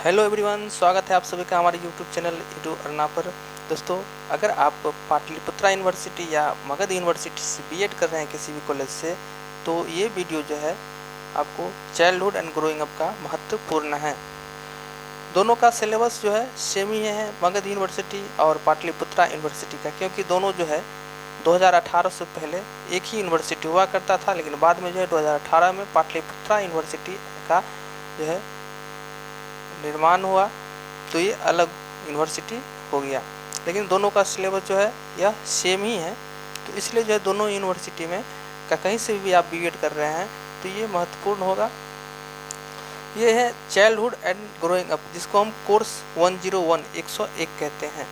Hello everyone, स्वागत है आप सभी का हमारे यूट्यूब चैनल एडू अर्ना पर। दोस्तों, अगर आप पाटलिपुत्रा यूनिवर्सिटी या मगध यूनिवर्सिटी से बीएड कर रहे हैं किसी भी कॉलेज से, तो ये वीडियो जो है आपको चाइल्डहुड एंड ग्रोइंग अप का महत्वपूर्ण है। दोनों का सिलेबस जो है सेम ही है, मगध यूनिवर्सिटी और पाटलिपुत्रा यूनिवर्सिटी का, क्योंकि दोनों जो है 2018 से पहले एक ही यूनिवर्सिटी हुआ करता था, लेकिन बाद में जो है 2018 में पाटलिपुत्रा यूनिवर्सिटी का जो है निर्माण हुआ, तो ये अलग यूनिवर्सिटी हो गया। लेकिन दोनों का सिलेबस जो है यह सेम ही है, तो इसलिए जो है दोनों यूनिवर्सिटी में का कहीं से भी आप बीएड कर रहे हैं तो ये महत्वपूर्ण होगा। ये है चाइल्डहुड एंड ग्रोइंग अप, जिसको हम कोर्स 101 101 कहते हैं।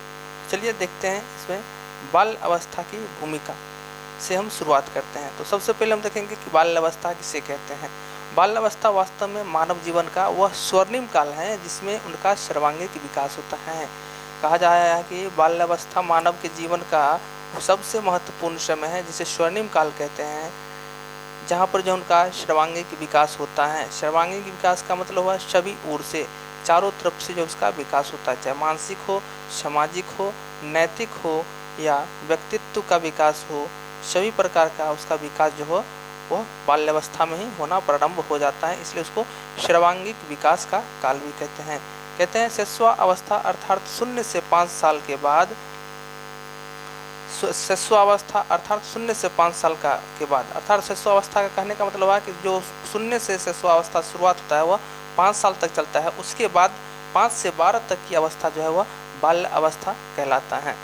चलिए देखते हैं इसमें बाल अवस्था की भूमिका से हम शुरुआत करते हैं। तो सबसे पहले हम देखेंगे कि बाल अवस्था किसे कहते हैं। बाल अवस्था वास्तव में मानव जीवन का वह स्वर्णिम काल है जिसमें उनका सर्वांगीण विकास होता है। कहा जाता है कि बाल अवस्था मानव के जीवन का सबसे महत्वपूर्ण समय है, जिसे स्वर्णिम काल कहते हैं, जहाँ पर जो उनका सर्वांगीण विकास होता है। सर्वांगीण विकास का मतलब हुआ सभी ओर से, चारों तरफ से जो उसका विकास होता है, चाहे मानसिक हो, सामाजिक हो, नैतिक हो या व्यक्तित्व का विकास हो, सभी प्रकार का उसका विकास जो हो वह बाल्यावस्था में ही होना प्रारंभ हो जाता है। इसलिए उसको सर्वांगीण विकास का काल भी कहते हैं। कहते हैं शैशवावस्था अर्थात 0 से 5 साल के बाद, शैशवावस्था अर्थात 0 से 5 साल के बाद, अर्थात शैशवावस्था का कहने का मतलब है कि जो 0 से शैशवावस्था शुरुआत होता है वह 5 साल तक चलता है। उसके बाद 5 से 12 तक की अवस्था जो है वह बाल्य अवस्था कहलाता है।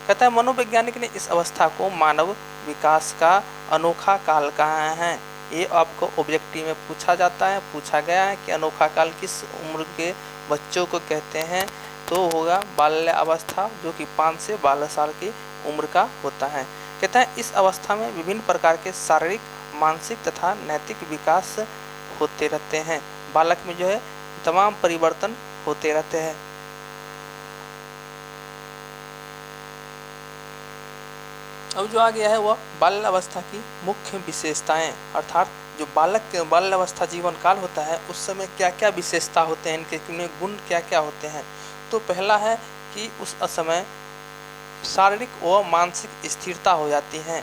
कहता है मनोवैज्ञानिक ने इस अवस्था को मानव विकास का अनोखा काल कहा है। ये आपको ऑब्जेक्टिव में पूछा गया है कि अनोखा काल किस उम्र के बच्चों को कहते हैं, तो होगा बाल्य अवस्था, जो कि 5 से 12 साल की उम्र का होता है। कहता है इस अवस्था में विभिन्न प्रकार के शारीरिक, मानसिक तथा नैतिक विकास होते रहते हैं। बालक में जो है तमाम परिवर्तन होते रहते हैं। अब जो आ गया है वह बाल्य अवस्था की मुख्य विशेषताएं, अर्थात जो बालक के बाल्य अवस्था जीवन काल होता है उस समय क्या क्या विशेषता होते हैं, इनके गुण क्या क्या होते हैं। तो पहला है कि उस समय शारीरिक व मानसिक स्थिरता हो जाती है,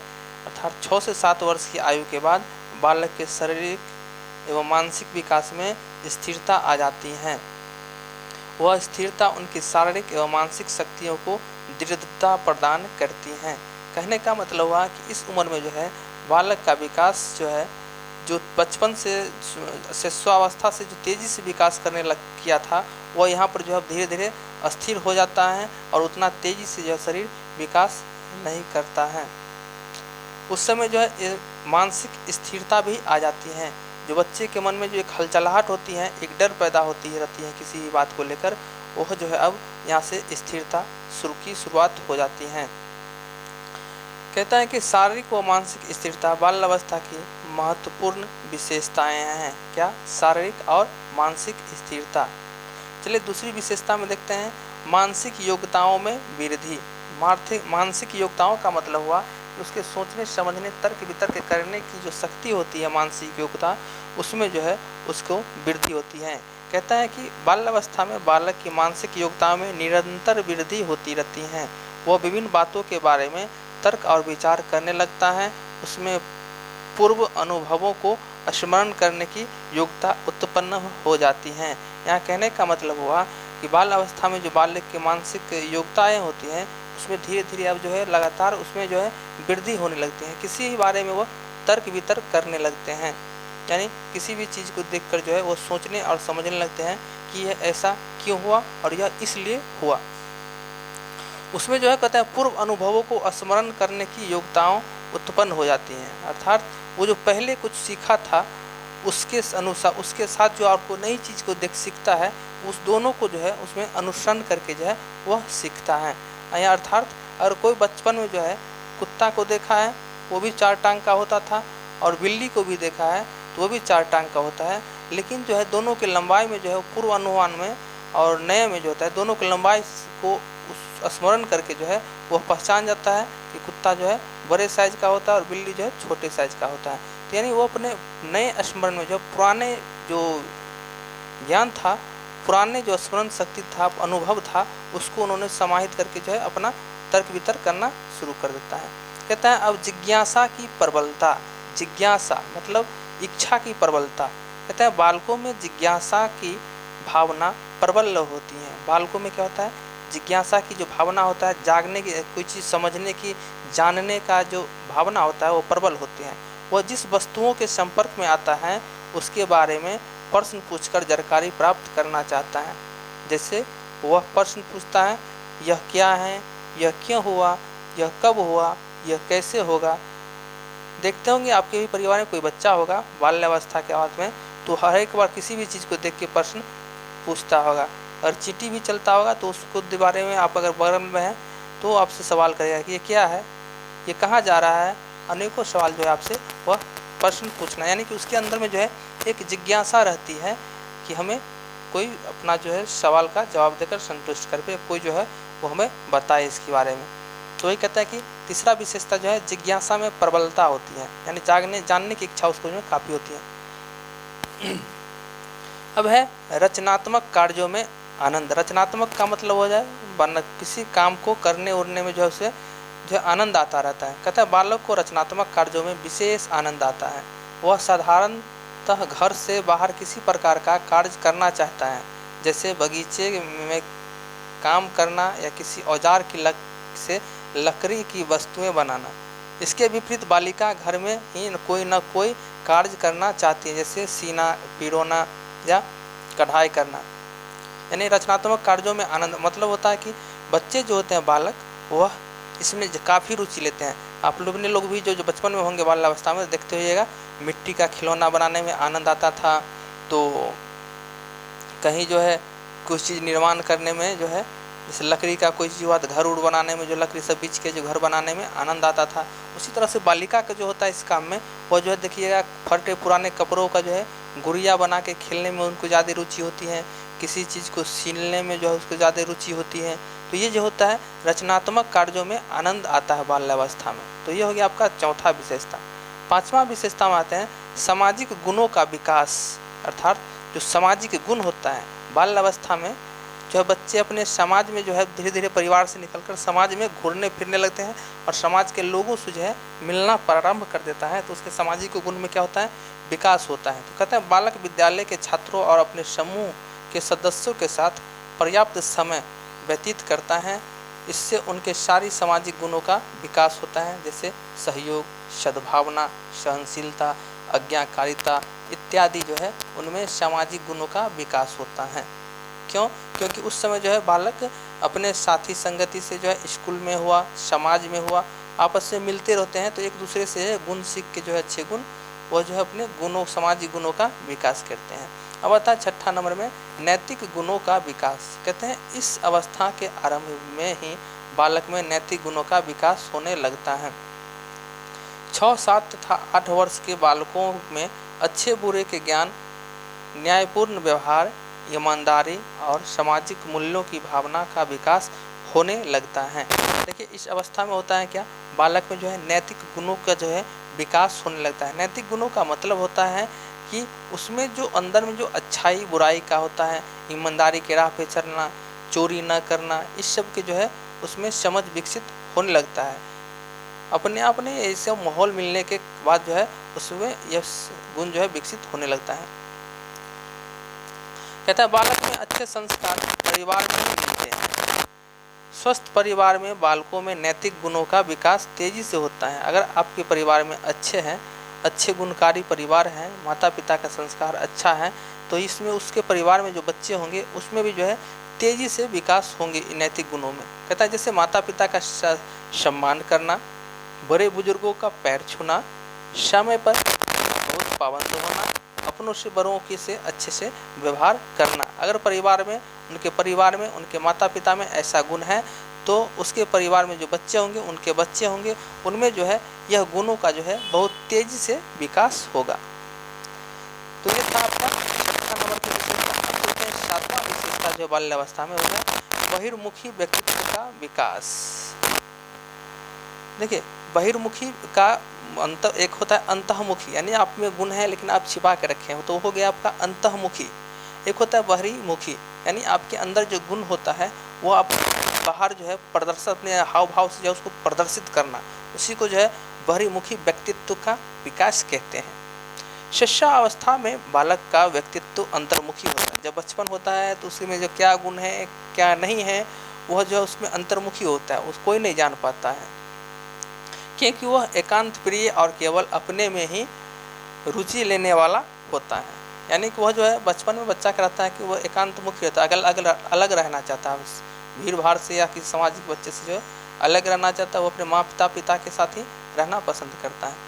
अर्थात 6 से 7 वर्ष की आयु के बाद बालक के शारीरिक एवं मानसिक विकास में स्थिरता आ जाती है। वह स्थिरता उनकी शारीरिक एवं मानसिक शक्तियों को दृढ़ता प्रदान करती हैं। कहने का मतलब हुआ कि इस उम्र में जो है बालक का विकास जो है, जो बचपन से शैशवावस्था से जो तेज़ी से विकास करने लग किया था, वह यहाँ पर जो है धीरे धीरे अस्थिर हो जाता है और उतना तेज़ी से जो शरीर विकास नहीं करता है। उस समय जो है मानसिक स्थिरता भी आ जाती है। जो बच्चे के मन में जो एक हलचलाहट होती है, एक डर पैदा होती रहती है किसी भी बात को लेकर, वह जो है अब यहाँ से स्थिरता की शुरुआत हो जाती है। कहता है कि शारीरिक व मानसिक स्थिरता बाल्यावस्था की महत्वपूर्ण विशेषताएं हैं। क्या? शारीरिक और मानसिक स्थिरता। चलिए दूसरी विशेषता में देखते हैं, मानसिक योग्यताओं में वृद्धि। मानसिक योग्यताओं का मतलब हुआ कि उसके सोचने, समझने, तर्क वितर्क करने की जो शक्ति होती है, मानसिक योग्यता, उसमें जो है उसको वृद्धि होती है। कहता है कि बाल्यावस्था में बालक की मानसिक योग्यताओं में निरंतर वृद्धि होती रहती है। वह विभिन्न बातों के बारे में तर्क और विचार करने लगता है। उसमें पूर्व अनुभवों को स्मरण करने की योग्यता उत्पन्न हो जाती हैं। यहाँ कहने का मतलब हुआ कि बाल अवस्था में जो बालक की मानसिक योग्यताएं होती हैं, उसमें धीरे धीरे अब जो है लगातार उसमें जो है वृद्धि होने लगती है। किसी भी बारे में वो तर्क वितर्क करने लगते हैं, यानी किसी भी चीज़ को देखकर जो है वो सोचने और समझने लगते हैं कि यह ऐसा क्यों हुआ और यह इसलिए हुआ। उसमें जो है कहते हैं पूर्व अनुभवों को स्मरण करने की योग्यताएं उत्पन्न हो जाती हैं, अर्थात वो जो पहले कुछ सीखा था उसके अनुसार, उसके साथ जो आपको नई चीज़ को देख सीखता है, उस दोनों को जो है उसमें अनुसरण करके जो है वह सीखता है। या अर्थात अगर कोई बचपन में जो है कुत्ता को देखा है, वो भी 4 टांग का होता था, और बिल्ली को भी देखा है तो वो भी 4 टांग का होता है, लेकिन जो है दोनों की लंबाई में जो है पूर्व अनुमान में और नए में जो होता है, दोनों की लंबाई को स्मरण करके जो है वह पहचान जाता है कि कुत्ता जो है बड़े साइज का होता है और बिल्ली जो है छोटे साइज का होता है। तो यानी वो अपने नए स्मरण में जो पुराने जो ज्ञान था पुराने जो स्मरण शक्ति था, अनुभव था, उसको उन्होंने समाहित करके जो है अपना तर्क वितर्क करना शुरू कर देता है। कहता है अब जिज्ञासा की प्रबलता, जिज्ञासा मतलब इच्छा की प्रबलता। कहता है बालकों में जिज्ञासा की भावना प्रबल होती है। बालकों में क्या होता है, जिज्ञासा की जो भावना होता है, जागने की, कोई चीज़ समझने की, जानने का जो भावना होता है वो प्रबल होते हैं। वह जिस वस्तुओं के संपर्क में आता है उसके बारे में प्रश्न पूछकर जानकारी प्राप्त करना चाहता है। जैसे वह प्रश्न पूछता है, यह क्या है, यह क्यों हुआ, यह कब हुआ, यह कैसे होगा। देखते होंगे आपके भी परिवार में कोई बच्चा होगा बाल्यावस्था के अवस्था में, तो हर एक बार किसी भी चीज़ को देख के प्रश्न पूछता होगा। और चींटी भी चलता होगा तो उसको के बारे में आप अगर बगल में हैं तो आपसे सवाल करेगा कि ये क्या है, ये कहाँ जा रहा है। अनेकों सवाल जो है आपसे वह प्रश्न पूछना, यानी कि उसके अंदर में जो है एक जिज्ञासा रहती है कि हमें कोई अपना जो है सवाल का जवाब देकर संतुष्ट कर पे, कोई जो है वो हमें बताए इसके बारे में। तो वही कहता है कि तीसरा विशेषता जो है जिज्ञासा में प्रबलता होती है, यानी जानने की इच्छा उसको जो काफ़ी होती है। अब है रचनात्मक कार्यों में आनंद। रचनात्मक का मतलब हो जाए किसी काम को करने उड़ने में जो है उसे जो आनंद आता रहता है। कहता है बालक को रचनात्मक कार्यों में विशेष आनंद आता है। वह साधारणतः घर से बाहर किसी प्रकार का कार्य करना चाहता है, जैसे बगीचे में काम करना या किसी औजार की से लकड़ी की वस्तुएं बनाना। इसके विपरीत बालिका घर में ही कोई न कोई कार्य करना चाहती है, जैसे सीना पिरोना या कढ़ाई करना। यानी रचनात्मक कार्यों में आनंद मतलब होता है कि बच्चे जो होते हैं बालक, वह इसमें काफ़ी रुचि लेते हैं। आप लोग ने लोग भी जो बचपन में होंगे बाल्यावस्था में देखते होइएगा, मिट्टी का खिलौना बनाने में आनंद आता था। तो कहीं जो है कुछ चीज़ निर्माण करने में जो है, जैसे लकड़ी का कोई चीज़ हुआ तो घर उड़ बनाने में जो लकड़ी सब बीच के जो घर बनाने में आनंद आता था। उसी तरह से बालिका का जो होता है इस काम में, वो जो है देखिएगा फटे पुराने कपड़ों का जो है गुड़िया बना के खेलने में उनको ज़्यादा रुचि होती है, किसी चीज़ को सीलने में जो है उसको ज़्यादा रुचि होती है। तो ये जो होता है रचनात्मक कार्यों में आनंद आता है बाल्यावस्था में। तो ये हो गया आपका चौथा विशेषता। पांचवा विशेषता में आते हैं सामाजिक गुणों का विकास, अर्थात जो सामाजिक गुण होता है बाल्यावस्था में, जो है बच्चे अपने समाज में जो है धीरे धीरे परिवार से निकलकर समाज में घूमने फिरने लगते हैं और समाज के लोगों से जो है मिलना प्रारंभ कर देता है। तो उसके सामाजिक गुण में क्या होता है, विकास होता है। तो कहते हैं बालक विद्यालय के छात्रों और अपने समूह के सदस्यों के साथ पर्याप्त समय व्यतीत करता है। इससे उनके सारी सामाजिक गुणों का विकास होता है, जैसे सहयोग, सद्भावना, सहनशीलता, आज्ञाकारिता इत्यादि जो है उनमें सामाजिक गुणों का विकास होता है। क्यों? क्योंकि उस समय जो है बालक अपने साथी संगति से जो है स्कूल में हुआ, समाज में हुआ, आपस में मिलते रहते हैं, तो एक दूसरे से गुण सीख के जो है अच्छे गुण वो जो है अपने गुणों सामाजिक गुणों का विकास करते हैं। अब आता है छठा नंबर में नैतिक गुणों का विकास। कहते हैं इस अवस्था के आरंभ में ही बालक में नैतिक गुणों का विकास होने लगता है। 6, 7 तथा 8 वर्ष के बालकों में अच्छे बुरे के ज्ञान, न्यायपूर्ण व्यवहार, ईमानदारी और सामाजिक मूल्यों की भावना का विकास होने लगता है। देखिए इस अवस्था में होता है क्या, बालक में जो है नैतिक गुणों का जो है विकास होने लगता है। नैतिक गुणों का मतलब होता है कि उसमें जो अंदर में जो अच्छाई बुराई का होता है, ईमानदारी के राह पे चलना, चोरी न करना, इस सब के जो है उसमें समझ विकसित होने लगता है। अपने आप ने ऐसे माहौल मिलने के बाद जो है उसमें यह गुण जो है विकसित होने लगता है। कहता है बालक में अच्छे संस्कार परिवार में मिलते हैं। स्वस्थ परिवार में बालकों में नैतिक गुणों का विकास तेजी से होता है। अगर आपके परिवार में अच्छे गुणकारी परिवार हैं, माता पिता का संस्कार अच्छा है, तो इसमें उसके परिवार में जो बच्चे होंगे उसमें भी जो है तेजी से विकास होंगे नैतिक गुणों में। कहता है जैसे माता पिता का सम्मान करना, बड़े बुजुर्गों का पैर छूना, समय पर रोज पाबंद होना, अपनों से बड़ों के से अच्छे से व्यवहार करना। अगर उनके परिवार में उनके माता पिता में ऐसा गुण है तो उसके परिवार में जो बच्चे होंगे उनके बच्चे होंगे उनमें जो है यह गुणों का जो है बहुत तेजी से विकास होगा। तो ये था आपका छठा नंबर की विशेषता। सातवां विशेषता जो बाल्यावस्था में होगा बहिर्मुखी व्यक्तित्व का विकास। देखिए बहिर्मुखी का एक होता है अंतःमुखी, यानी आप में गुण है लेकिन आप छिपा के रखे हैं, तो हो गया आपका अंतःमुखी। एक होता है बहिर्मुखी, यानी आपके अंदर जो गुण होता है वो आप बाहर जो है प्रदर्शन, अपने हाव भाव से जो है उसको प्रदर्शित करना, उसी को जो है बहिर्मुखी व्यक्तित्व का विकास कहते हैं। शिष्यावस्था में बालक का व्यक्तित्व अंतर्मुखी होता है। जब बचपन होता है तो उसमें जो क्या गुण है क्या नहीं है वह जो है उसमें अंतर्मुखी होता है, उसको कोई नहीं जान पाता है, क्योंकि वह एकांत प्रिय और केवल अपने में ही रुचि लेने वाला होता है। यानी कि वह जो है बचपन में बच्चा कहता है कि वह एकांत मुखी होता है, अलग रहना चाहता है, भीड़ भाड़ से या किसी सामाजिक बच्चे से जो अलग रहना चाहता है, वो अपने माँ पिता के साथ ही रहना पसंद करता है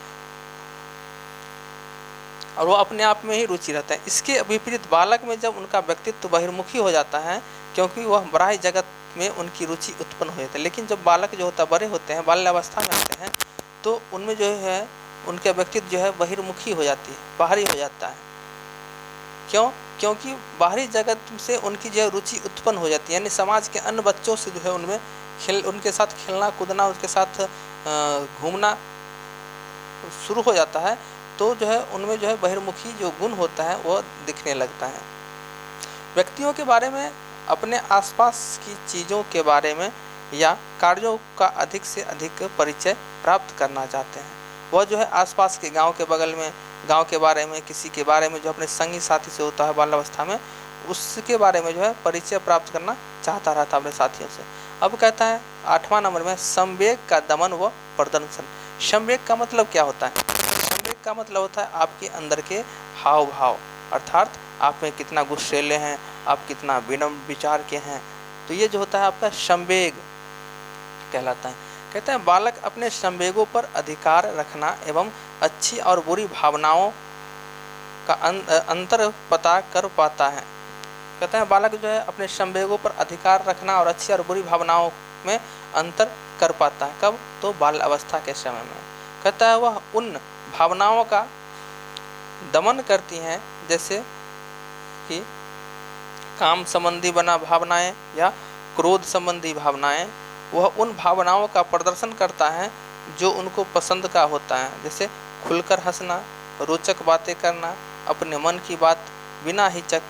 और वो अपने आप में ही रुचि रहता है। इसके विपरीत बालक में जब उनका व्यक्तित्व बहिर्मुखी हो जाता है, क्योंकि वह बाह्य जगत में उनकी रुचि उत्पन्न हो जाती है। लेकिन जब बालक जो होता है बड़े होते हैं, बाल्यावस्था में आते हैं, तो उनमें जो है उनका व्यक्तित्व जो है बहिर्मुखी हो जाती है, बाहरी हो जाता है। क्यों? क्योंकि बाहरी जगत से उनकी जो रुचि उत्पन्न हो जाती है, यानी समाज के अन्य बच्चों से जो है उनमें उनके साथ खेलना कूदना, उसके साथ घूमना शुरू हो जाता है, तो जो है उनमें जो है बहिर्मुखी जो गुण होता है वह दिखने लगता है। व्यक्तियों के बारे में, अपने आसपास की चीज़ों के बारे में या कार्यों का अधिक से अधिक परिचय प्राप्त करना चाहते हैं। वह जो है आसपास के गांव के बगल में, गांव के बारे में, किसी के बारे में जो अपने संगी साथी से होता है बाल्यावस्था में, उसके बारे में जो है परिचय प्राप्त करना चाहता रहता अपने साथियों से। अब कहता है 8वां नंबर में संवेग का दमन व प्रदर्शन। संवेग का मतलब क्या होता है? संवेग का मतलब होता है आपके अंदर के हाव भाव, अर्थात आप में कितना गुस्सेले हैं, आप कितना विनम्र विचार के हैं, तो ये जो होता है आपका संवेग कहलाता है। कहते हैं बालक अपने संवेगों पर अधिकार रखना एवं अच्छी और बुरी भावनाओं का अंतर पता कर पाता है। कहते हैं बालक जो है अपने संवेगों पर अधिकार रखना और अच्छी और बुरी भावनाओं में अंतर कर पाता है। कब? तो बाल अवस्था के समय में। कहता है वह उन भावनाओं का दमन करती हैं, जैसे कि काम संबंधी भावनाएं या क्रोध संबंधी भावनाएं। वह उन भावनाओं का प्रदर्शन करता है जो उनको पसंद का होता है, जैसे खुलकर हंसना, रोचक बातें करना, अपने मन की बात बिना हिचक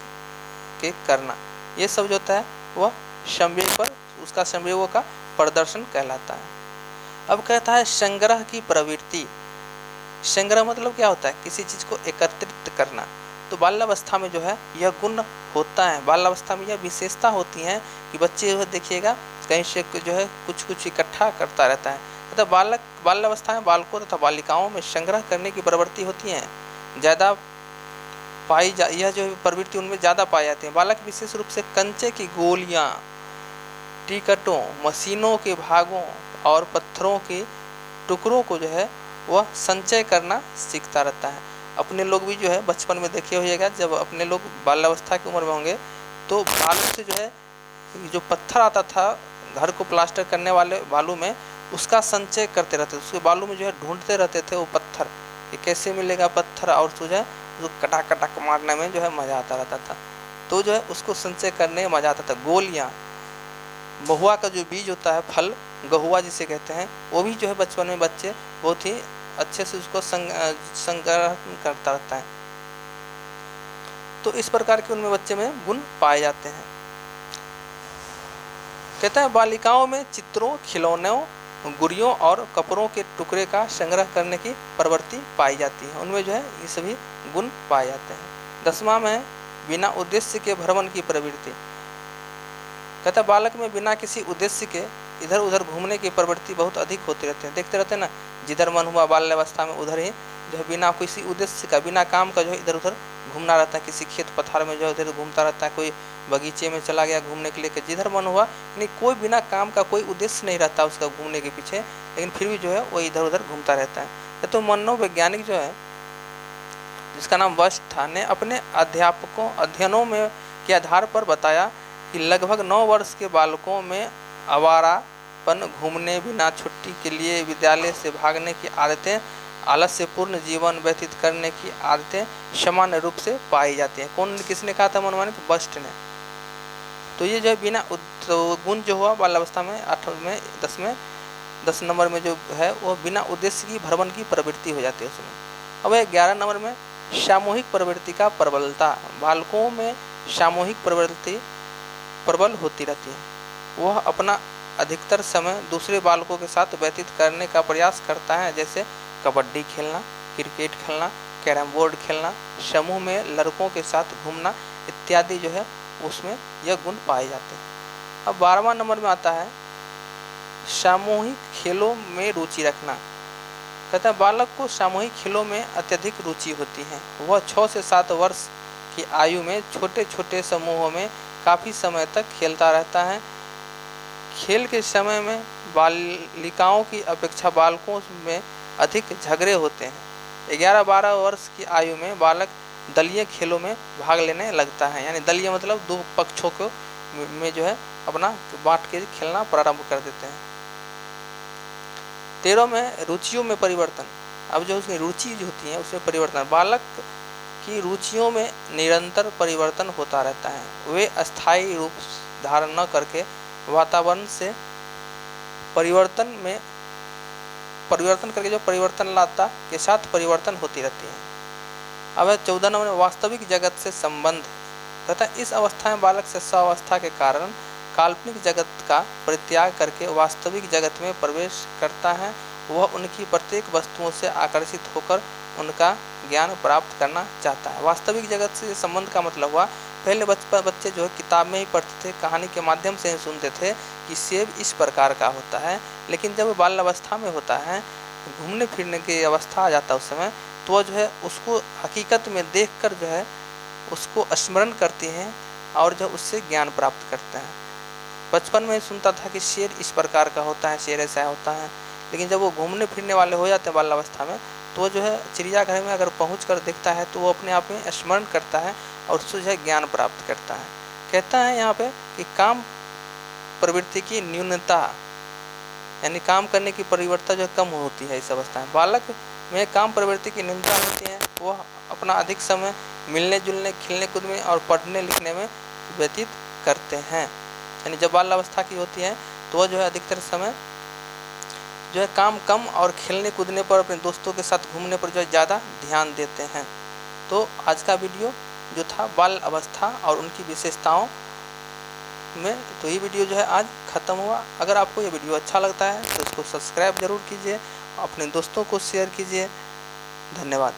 के करना। ये सब जो होता है वह संवेग पर, उसका संवेगों का प्रदर्शन कहलाता है। अब कहता है संग्रह की प्रवृत्ति। संग्रह मतलब क्या होता है? किसी चीज़ को एकत्रित करना। तो बाल्यावस्था में जो है यह गुण होता है, बाल्यावस्था में यह विशेषता होती है कि बच्चे जो देखिएगा कहीं से जो है कुछ इकट्ठा करता रहता है। मतलब बाल्यावस्था में बालकों तथा बालिकाओं में संग्रह करने की प्रवृत्ति होती है, ज़्यादा यह जो प्रवृत्ति उनमें ज़्यादा पाई जाती है। बालक विशेष रूप से कंचे की गोलियाँ, टिकटों, मशीनों के भागों और पत्थरों के टुकड़ों को जो है वह संचय करना सीखता रहता है। अपने लोग भी जो है बचपन में देखे होइएगा, जब अपने लोग बाल्यावस्था की उम्र में होंगे तो बालू से जो है जो पत्थर आता था घर को प्लास्टर करने वाले बालू में, उसका संचय करते रहते थे। उसके बालू में जो है ढूंढते रहते थे वो पत्थर, ये कैसे मिलेगा पत्थर, और जो है उसको कटाक मारने में जो है मज़ा आता रहता था। तो जो है उसको संचय करने में मज़ा आता था। गोलियाँ, महुआ का जो बीज होता है, फल गहुआ जिसे कहते हैं, वो भी जो है बचपन में बच्चे बहुत ही अच्छे से उसको संग्रह करता रहता है। तो इस प्रकार के उनमें बच्चे में गुण पाए जाते हैं। कहते हैं बालिकाओं में चित्रों, खिलौनों, गुड़ियों और कपड़ों के टुकड़े का संग्रह करने की प्रवृत्ति पाई जाती है। उनमें जो है ये सभी गुण पाए जाते हैं। 10वां में बिना उद्देश्य के भ्रमण की प्रवृत्ति। कहता है बालक में बिना किसी उद्देश्य के इधर उधर घूमने की प्रवृत्ति बहुत अधिक होते रहते हैं। देखते रहते हैं ना, जिधर मन हुआ बाल्यावस्था में उधर ही जो है बिना किसी उद्देश्य का, बिना काम का जो है इधर उधर घूमना रहता है। किसी खेत पथार में जो है उधर घूमता रहता है, कोई बगीचे में चला गया घूमने के लिए, जिधर मन हुआ, यानी कोई बिना काम का कोई उद्देश्य नहीं रहता उसका घूमने के पीछे, लेकिन फिर भी जो है वो इधर उधर घूमता रहता है। तो मनोवैज्ञानिक जो है जिसका नाम वस्ट था ने अपने अध्ययनों में के आधार पर बताया कि लगभग 9 वर्ष के बालकों में आवारापन, घूमने, बिना छुट्टी के लिए विद्यालय से भागने की आदतें, आलस्यपूर्ण जीवन व्यतीत करने की आदतें सामान्य रूप से पाई जाती हैं। किसने कहा था मनमानी? तो वस्ट ने। तो ये जो है बिना गुण जो हुआ बाल्यावस्था में 10 नंबर में जो है वो बिना उद्देश्य की भ्रमण की प्रवृत्ति हो जाती है उसमें। अब 11 नंबर में सामूहिक प्रवृत्ति का प्रबलता। बालकों में सामूहिक प्रवृत्ति प्रबल होती रहती है। वह अपना अधिकतर समय दूसरे बालकों के साथ व्यतीत करने का प्रयास करता है, जैसे कबड्डी खेलना, क्रिकेट खेलना, कैरम बोर्ड खेलना, समूह में लड़कों के साथ घूमना इत्यादि जो है उसमें यह गुण पाए जाते हैं। अब 12वां नंबर में आता है सामूहिक खेलों में रुचि रखना। कहता है बालक को सामूहिक खेलों में अत्यधिक रुचि होती है। वह 6 से 7 वर्ष की आयु में छोटे छोटे समूहों में काफ़ी समय तक खेलता रहता है। खेल के समय में बालिकाओं की अपेक्षा बालकों में अधिक झगड़े होते हैं। 11-12 वर्ष की आयु में बालक दलीय खेलों में भाग लेने लगता है, यानी दलीय मतलब 2 पक्षों को में जो है अपना बांट के खेलना प्रारंभ कर देते हैं। 13 में रुचियों में परिवर्तन। अब जो उसकी रुचि जो होती है उसमें परिवर्तन, बालक की रुचियों में निरंतर परिवर्तन होता रहता है। वे अस्थायी रूप धारण न करके वातावरण से परिवर्तन करके जो परिवर्तन लाता के साथ परिवर्तन होती रहती है। अब 14 नंबर में वास्तविक जगत से संबंध। कहता है इस अवस्था में बालक शिशुअवस्था के कारण काल्पनिक जगत का परित्याग करके वास्तविक जगत में प्रवेश करता है। वह उनकी प्रत्येक वस्तुओं से आकर्षित होकर उनका ज्ञान प्राप्त करना चाहता है। वास्तविक जगत से संबंध का मतलब हुआ, पहले बच्चे जो है किताब में ही पढ़ते थे, कहानी के माध्यम से ही सुनते थे कि सेब इस प्रकार का होता है, लेकिन जब बाल अवस्था में होता है, घूमने फिरने की अवस्था आ जाता है उस समय, तो जो है उसको हकीकत में देखकर जो है उसको स्मरण करते हैं और जो उससे ज्ञान प्राप्त करते हैं। बचपन में सुनता था कि शेर इस प्रकार का होता है, शेर ऐसा होता है, लेकिन जब वो घूमने फिरने वाले हो जाते हैं बाल अवस्था में, तो वो जो है चिड़ियाघर में अगर पहुँच कर देखता है तो वो अपने आप में स्मरण करता है और उससे जो है ज्ञान प्राप्त करता है। कहता है यहाँ पे कि काम प्रवृत्ति की न्यूनता, यानी काम करने की प्रवृत्ति जो कम होती है इस अवस्था में। बालक में काम प्रवृत्ति की न्यूनता होती है, वह अपना अधिक समय मिलने जुलने, खेलने कूद में और पढ़ने लिखने में व्यतीत करते हैं। यानी जब बाल अवस्था की होती है तो वह जो है अधिकतर समय जो है काम कम और खेलने कूदने पर, अपने दोस्तों के साथ घूमने पर जो है ज़्यादा ध्यान देते हैं। तो आज का वीडियो जो था बाल अवस्था और उनकी विशेषताओं में, तो ये वीडियो जो है आज ख़त्म हुआ। अगर आपको ये वीडियो अच्छा लगता है तो इसको सब्सक्राइब जरूर कीजिए, अपने दोस्तों को शेयर कीजिए। धन्यवाद।